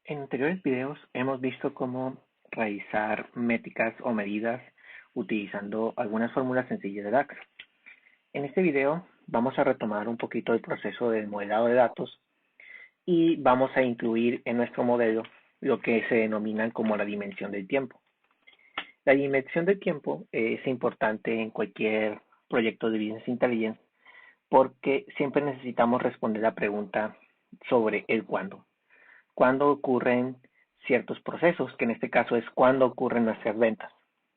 En anteriores videos hemos visto cómo realizar métricas o medidas utilizando algunas fórmulas sencillas de DAX. En este video vamos a retomar un poquito el proceso del modelado de datos y vamos a incluir en nuestro modelo lo que se denomina como la dimensión del tiempo. La dimensión del tiempo es importante en cualquier proyecto de Business Intelligence porque siempre necesitamos responder la pregunta sobre el cuándo. Cuándo ocurren ciertos procesos, que en este caso es cuándo ocurren nuestras ventas.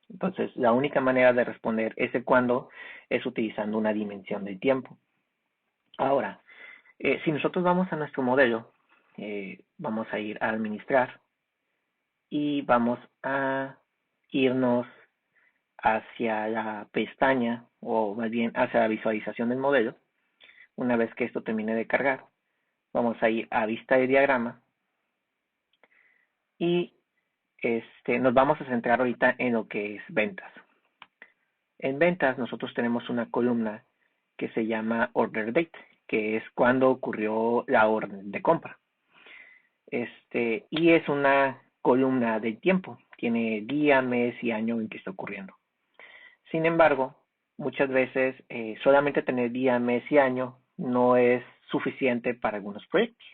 Entonces, la única manera de responder ese cuándo es utilizando una dimensión del tiempo. Ahora, si nosotros vamos a nuestro modelo, vamos a ir a administrar y vamos a irnos hacia la pestaña o más bien hacia la visualización del modelo. Una vez que esto termine de cargar, vamos a ir a vista de diagrama y nos vamos a centrar ahorita en lo que es ventas. En ventas nosotros tenemos una columna que se llama Order Date, que es cuando ocurrió la orden de compra. Y es una columna del tiempo, tiene día, mes y año en que está ocurriendo. Sin embargo, muchas veces solamente tener día, mes y año no es suficiente para algunos proyectos.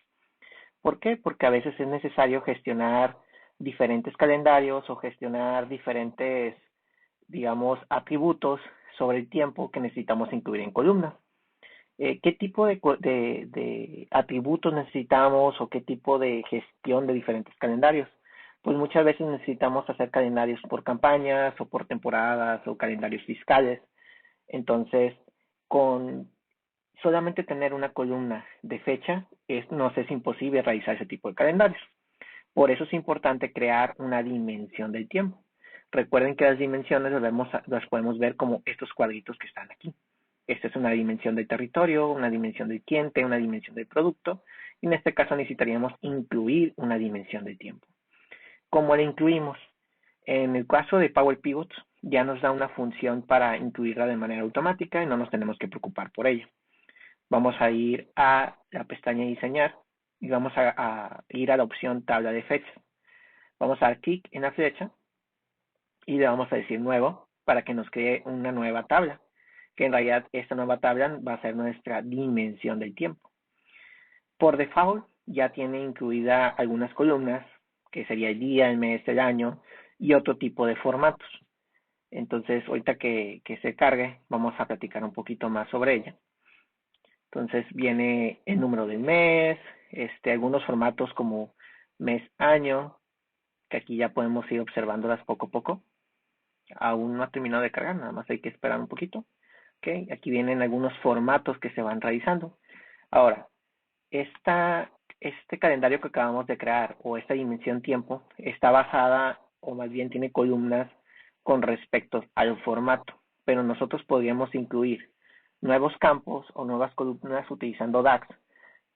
¿Por qué? Porque a veces es necesario gestionar diferentes calendarios o gestionar diferentes, digamos, atributos sobre el tiempo que necesitamos incluir en columnas. ¿Qué tipo de atributos necesitamos o qué tipo de gestión de diferentes calendarios? Pues muchas veces necesitamos hacer calendarios por campañas o por temporadas o calendarios fiscales. Entonces, con solamente tener una columna de fecha, nos es imposible realizar ese tipo de calendarios. Por eso es importante crear una dimensión del tiempo. Recuerden que las dimensiones las podemos ver como estos cuadritos que están aquí. Esta es una dimensión del territorio, una dimensión del cliente, una dimensión del producto. Y en este caso necesitaríamos incluir una dimensión del tiempo. ¿Cómo la incluimos? En el caso de Power Pivots, ya nos da una función para incluirla de manera automática y no nos tenemos que preocupar por ello. Vamos a ir a la pestaña diseñar y vamos a ir a la opción tabla de fechas. Vamos a dar clic en la flecha y le vamos a decir nuevo para que nos cree una nueva tabla, que en realidad esta nueva tabla va a ser nuestra dimensión del tiempo. Por default ya tiene incluida algunas columnas, que sería el día, el mes, el año y otro tipo de formatos. Entonces, ahorita que se cargue, vamos a platicar un poquito más sobre ella. Entonces viene el número del mes, algunos formatos como mes, año, que aquí ya podemos ir observándolas poco a poco. Aún no ha terminado de cargar, nada más hay que esperar un poquito. Okay, aquí vienen algunos formatos que se van realizando. Ahora, este calendario que acabamos de crear o esta dimensión tiempo está basada o más bien tiene columnas con respecto al formato, pero nosotros podríamos incluir nuevos campos o nuevas columnas utilizando DAX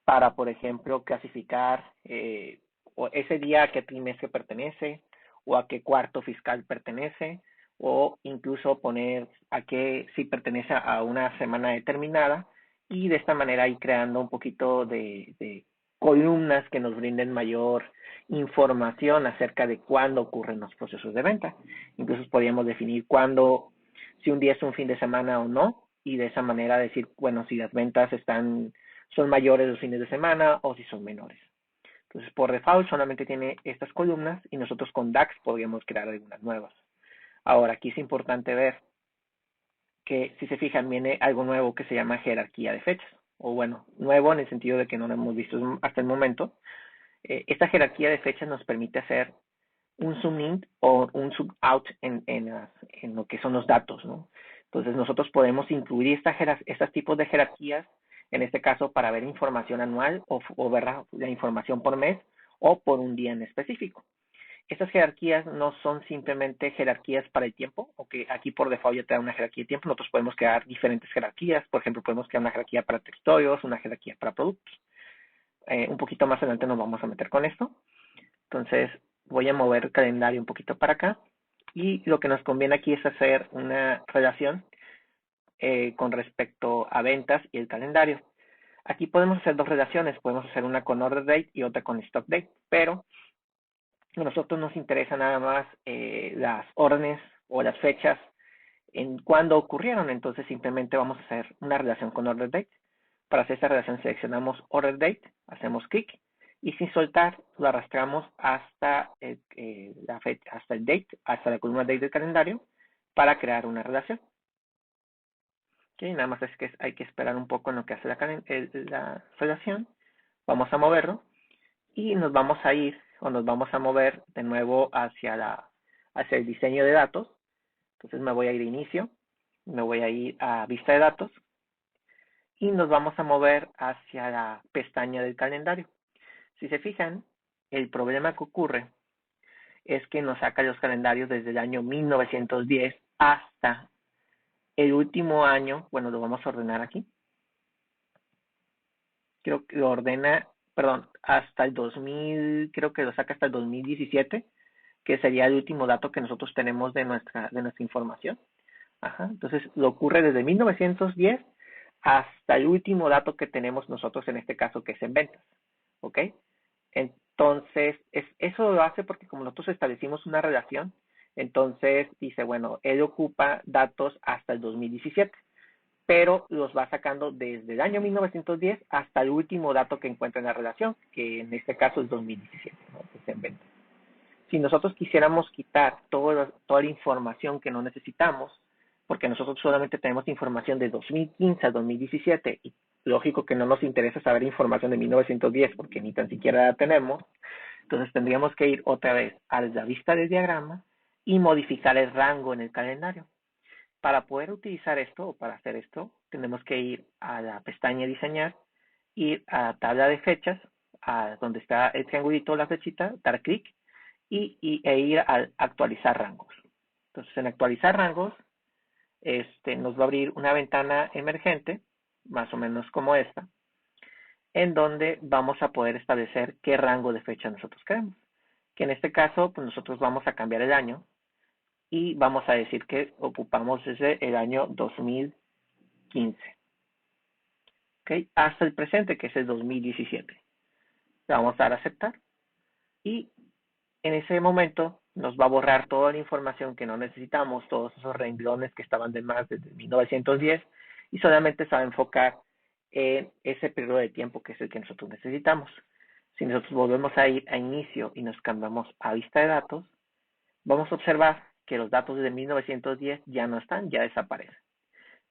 para, por ejemplo, clasificar o ese día a qué trimestre pertenece o a qué cuarto fiscal pertenece o incluso poner a qué si pertenece a una semana determinada y de esta manera ir creando un poquito de columnas que nos brinden mayor información acerca de cuándo ocurren los procesos de venta. Incluso podríamos definir cuándo, si un día es un fin de semana o no, y de esa manera decir, bueno, si las ventas son mayores los fines de semana o si son menores. Entonces, por default solamente tiene estas columnas y nosotros con DAX podríamos crear algunas nuevas. Ahora, aquí es importante ver que si se fijan viene algo nuevo que se llama jerarquía de fechas. O bueno, nuevo en el sentido de que no lo hemos visto hasta el momento. Esta jerarquía de fechas nos permite hacer un zoom in o un zoom out en lo que son los datos, ¿no? Entonces nosotros podemos incluir estos tipos de jerarquías, en este caso para ver información anual o ver la información por mes o por un día en específico. Estas jerarquías no son simplemente jerarquías para el tiempo, o que aquí por default ya te da una jerarquía de tiempo. Nosotros podemos crear diferentes jerarquías. Por ejemplo, podemos crear una jerarquía para territorios, una jerarquía para productos. Un poquito más adelante nos vamos a meter con esto. Entonces, voy a mover el calendario un poquito para acá. Y lo que nos conviene aquí es hacer una relación con respecto a ventas y el calendario. Aquí podemos hacer dos relaciones, podemos hacer una con order date y otra con stock date, pero podemos hacer una con order date y otra con stock date, pero a nosotros nos interesa nada más las órdenes o las fechas en cuándo ocurrieron, entonces simplemente vamos a hacer una relación con order date. Para hacer esta relación seleccionamos order date, hacemos clic y sin soltar lo arrastramos hasta la fecha, hasta el date, hasta la columna date del calendario para crear una relación. Okay, nada más es que hay que esperar un poco en lo que hace la relación. Vamos a moverlo y nos vamos a ir o nos vamos a mover de nuevo hacia el diseño de datos. Entonces me voy a ir a inicio, me voy a ir a vista de datos y nos vamos a mover hacia la pestaña del calendario. Si se fijan, el problema que ocurre es que nos saca los calendarios desde el año 1910 hasta el último año. Bueno, lo vamos a ordenar aquí. Creo que lo ordena, perdón, hasta el 2000, creo que lo saca hasta el 2017, que sería el último dato que nosotros tenemos de nuestra información. Ajá, entonces lo ocurre desde 1910 hasta el último dato que tenemos nosotros en este caso, que es en ventas. ¿Ok? Entonces, eso lo hace porque como nosotros establecimos una relación, entonces dice, bueno, él ocupa datos hasta el 2017, pero los va sacando desde el año 1910 hasta el último dato que encuentra en la relación, que en este caso es 2017, ¿no? Es en ventas. Si nosotros quisiéramos quitar toda la información que no necesitamos, porque nosotros solamente tenemos información de 2015 a 2017, y lógico que no nos interesa saber información de 1910 porque ni tan siquiera la tenemos, entonces tendríamos que ir otra vez a la vista del diagrama y modificar el rango en el calendario. Para poder utilizar esto o para hacer esto, tenemos que ir a la pestaña diseñar, ir a tabla de fechas, a donde está el triangulito, la flechita, dar clic e ir a actualizar rangos. Entonces, en actualizar rangos, nos va a abrir una ventana emergente, más o menos como esta, en donde vamos a poder establecer qué rango de fecha nosotros queremos. Que en este caso, pues nosotros vamos a cambiar el año y vamos a decir que ocupamos desde el año 2015. ¿Okay? Hasta el presente, que es el 2017. Le vamos a dar a aceptar y en ese momento nos va a borrar toda la información que no necesitamos, todos esos renglones que estaban de más desde 1910 y solamente se va a enfocar en ese periodo de tiempo que es el que nosotros necesitamos. Si nosotros volvemos a ir a inicio y nos cambiamos a vista de datos, vamos a observar que los datos de 1910 ya no están, ya desaparecen.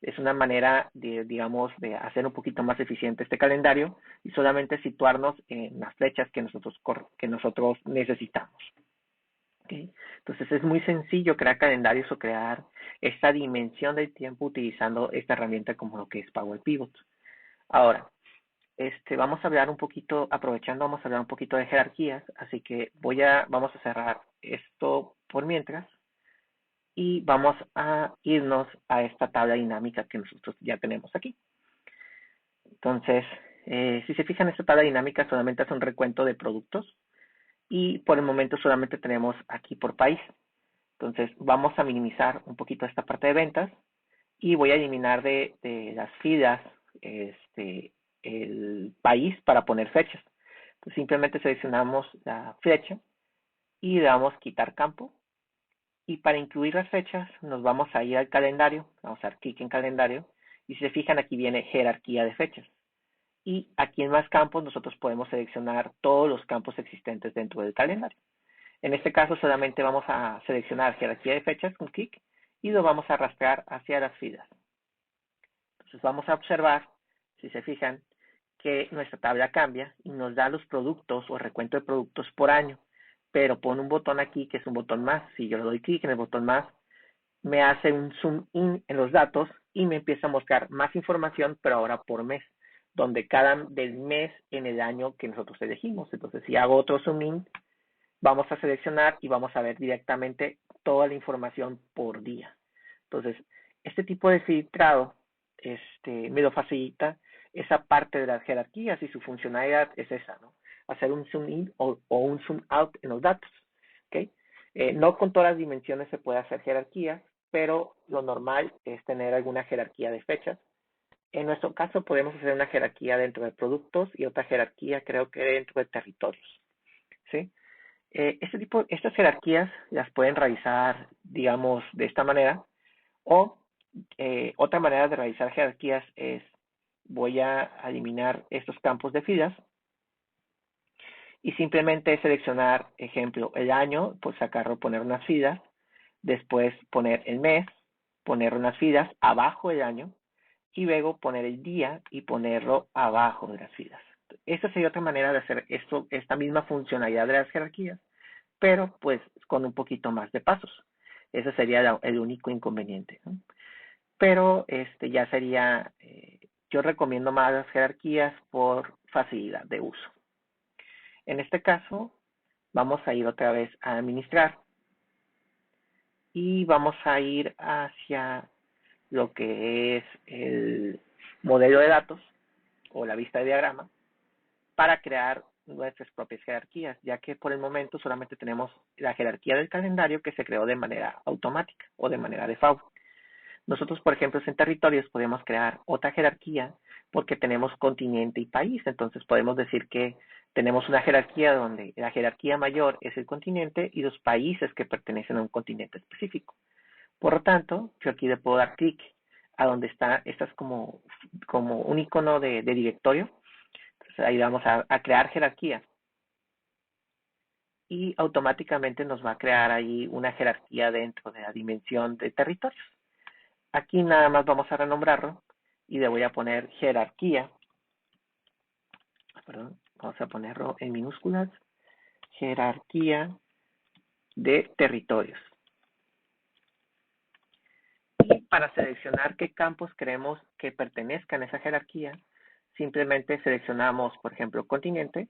Es una manera digamos, de hacer un poquito más eficiente este calendario y solamente situarnos en las fechas que nosotros necesitamos. ¿Okay? Entonces es muy sencillo crear calendarios o crear esta dimensión del tiempo utilizando esta herramienta como lo que es Power Pivot. Ahora, vamos a hablar un poquito, aprovechando, vamos a hablar un poquito de jerarquías, así que vamos a cerrar esto por mientras y vamos a irnos a esta tabla dinámica que nosotros ya tenemos aquí. Entonces, si se fijan, esta tabla dinámica solamente hace un recuento de productos y por el momento solamente tenemos aquí por país. Entonces, vamos a minimizar un poquito esta parte de ventas y voy a eliminar de las filas el país para poner fechas. Entonces, simplemente seleccionamos la flecha y le damos quitar campo. Y para incluir las fechas, nos vamos a ir al calendario, vamos a dar clic en calendario, y si se fijan aquí viene jerarquía de fechas. Y aquí en más campos nosotros podemos seleccionar todos los campos existentes dentro del calendario. En este caso solamente vamos a seleccionar jerarquía de fechas con clic y lo vamos a arrastrar hacia las filas. Entonces vamos a observar, si se fijan, que nuestra tabla cambia y nos da los productos o recuento de productos por año, pero pone un botón aquí que es un botón más. Si yo le doy clic en el botón más, me hace un zoom in en los datos y me empieza a mostrar más información, pero ahora por mes, donde cada del mes en el año que nosotros elegimos. Entonces, si hago otro zoom in, vamos a seleccionar y vamos a ver directamente toda la información por día. Entonces, este tipo de filtrado me lo facilita esa parte de las jerarquías y su funcionalidad es esa, ¿no? Hacer un zoom in o un zoom out en los datos. ¿Okay? No con todas las dimensiones se puede hacer jerarquías, pero lo normal es tener alguna jerarquía de fechas En nuestro caso podemos hacer una jerarquía dentro de productos y otra jerarquía creo que dentro de territorios, ¿sí? Estas jerarquías las pueden realizar, digamos, de esta manera, o otra manera de realizar jerarquías es, voy a eliminar estos campos de filas y simplemente seleccionar, ejemplo, el año, pues sacarlo, poner unas filas, después poner el mes, poner unas filas abajo del año, y luego poner el día y ponerlo abajo de las filas. Esta sería otra manera de hacer esta misma funcionalidad de las jerarquías, pero pues con un poquito más de pasos. Ese sería el único inconveniente, ¿no? Pero ya sería, yo recomiendo más las jerarquías por facilidad de uso. En este caso, vamos a ir otra vez a administrar y vamos a ir hacia lo que es el modelo de datos o la vista de diagrama para crear nuestras propias jerarquías, ya que por el momento solamente tenemos la jerarquía del calendario que se creó de manera automática o de manera default. Nosotros, por ejemplo, en territorios podemos crear otra jerarquía porque tenemos continente y país. Entonces podemos decir que tenemos una jerarquía donde la jerarquía mayor es el continente y los países que pertenecen a un continente específico. Por lo tanto, yo aquí le puedo dar clic a donde está, esta es como un icono de directorio. Entonces ahí vamos a crear jerarquía y automáticamente nos va a crear ahí una jerarquía dentro de la dimensión de territorios. Aquí nada más vamos a renombrarlo y le voy a poner jerarquía. Perdón, vamos a ponerlo en minúsculas. Jerarquía de territorios. Y para seleccionar qué campos queremos que pertenezcan a esa jerarquía, simplemente seleccionamos, por ejemplo, continente,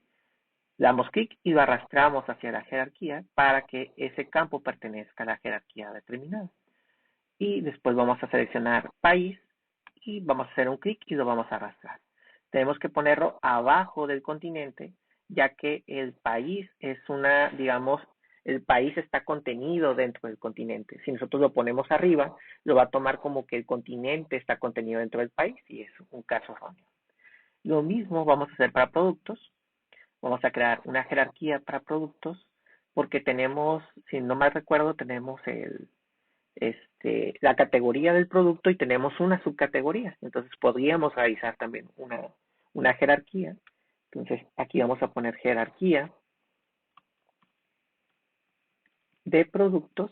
damos clic y lo arrastramos hacia la jerarquía para que ese campo pertenezca a la jerarquía determinada. Y después vamos a seleccionar país y vamos a hacer un clic y lo vamos a arrastrar. Tenemos que ponerlo abajo del continente, ya que el país es una, digamos, el país está contenido dentro del continente. Si nosotros lo ponemos arriba, lo va a tomar como que el continente está contenido dentro del país y es un caso erróneo. Lo mismo vamos a hacer para productos. Vamos a crear una jerarquía para productos porque tenemos, si no mal recuerdo, tenemos la categoría del producto y tenemos una subcategoría. Entonces podríamos realizar también una jerarquía. Entonces aquí vamos a poner jerarquía de productos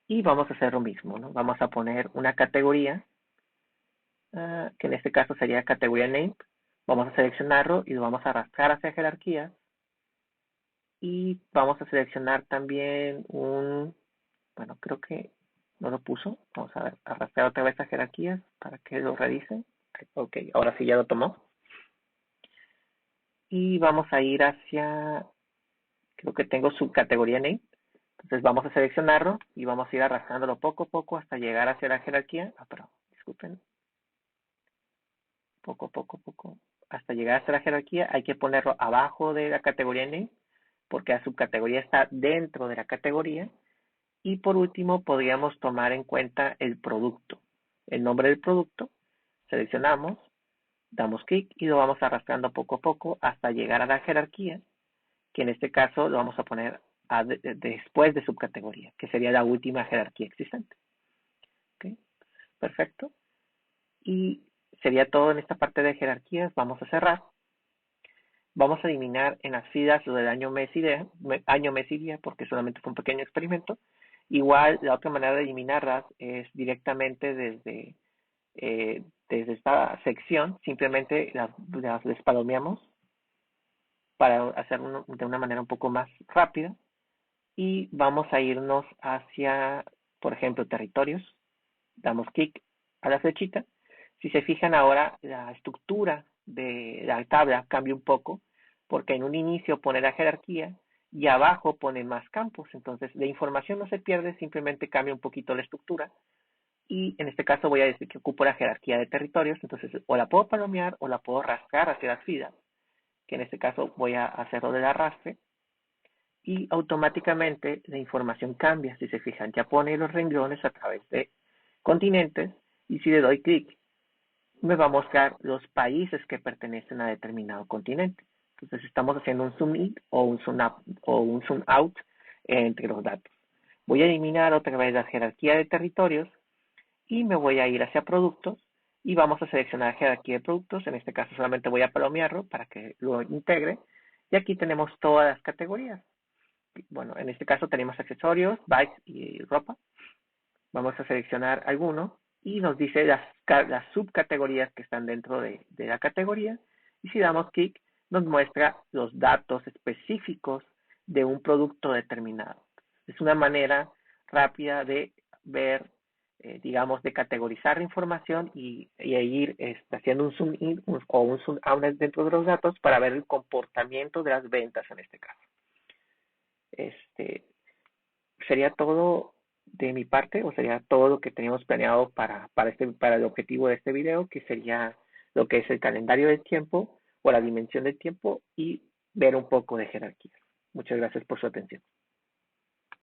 y vamos a hacer lo mismo, ¿no? Vamos a poner una categoría, que en este caso sería categoría name. Vamos a seleccionarlo y lo vamos a arrastrar hacia jerarquía. Y vamos a seleccionar también bueno, creo que no lo puso. Vamos a ver, arrastrar otra vez a jerarquías para que lo revise. Ok, ahora sí ya lo tomó. Y vamos a ir hacia, creo que tengo su categoría name. Entonces vamos a seleccionarlo y vamos a ir arrastrándolo poco a poco hasta llegar hacia la jerarquía. Perdón, disculpen. Poco, hasta llegar hasta la jerarquía. Hay que ponerlo abajo de la categoría name porque la subcategoría está dentro de la categoría. Y por último, podríamos tomar en cuenta el producto. El nombre del producto, seleccionamos, damos clic y lo vamos arrastrando poco a poco hasta llegar a la jerarquía, que en este caso lo vamos a poner después de subcategoría, que sería la última jerarquía existente. ¿Okay? Perfecto. Y sería todo en esta parte de jerarquías. Vamos a cerrar. Vamos a eliminar en las filas lo del año, mes y día, porque solamente fue un pequeño experimento. Igual, la otra manera de eliminarlas es directamente desde esta sección, simplemente las despalomeamos para hacerlo de una manera un poco más rápida y vamos a irnos hacia, por ejemplo, territorios. Damos clic a la flechita. Si se fijan ahora, la estructura de la tabla cambia un poco porque en un inicio pone la jerarquía y abajo pone más campos. Entonces, la información no se pierde, simplemente cambia un poquito la estructura. Y en este caso voy a decir que ocupo la jerarquía de territorios. Entonces, o la puedo palomear o la puedo rascar hacia las filas, que en este caso voy a hacerlo del arrastre. Y automáticamente la información cambia. Si se fijan, ya pone los renglones a través de continentes Y si le doy clic, me va a mostrar los países que pertenecen a determinado continente. Entonces estamos haciendo un zoom in o un zoom out entre los datos. Voy a eliminar otra vez la jerarquía de territorios y me voy a ir hacia productos y vamos a seleccionar jerarquía de productos. En este caso solamente voy a palomearlo para que lo integre. Y aquí tenemos todas las categorías. Bueno, en este caso tenemos accesorios, bikes y ropa. Vamos a seleccionar alguno y nos dice las subcategorías que están dentro de la categoría. Y si damos clic, nos muestra los datos específicos de un producto determinado. Es una manera rápida de ver, digamos, de categorizar la información y ir haciendo un zoom in o un zoom out dentro de los datos para ver el comportamiento de las ventas en este caso. Este, sería todo de mi parte, o sería todo lo que teníamos planeado para el objetivo de este video, que sería lo que es el calendario del tiempo o la dimensión del tiempo y ver un poco de jerarquía. Muchas gracias por su atención.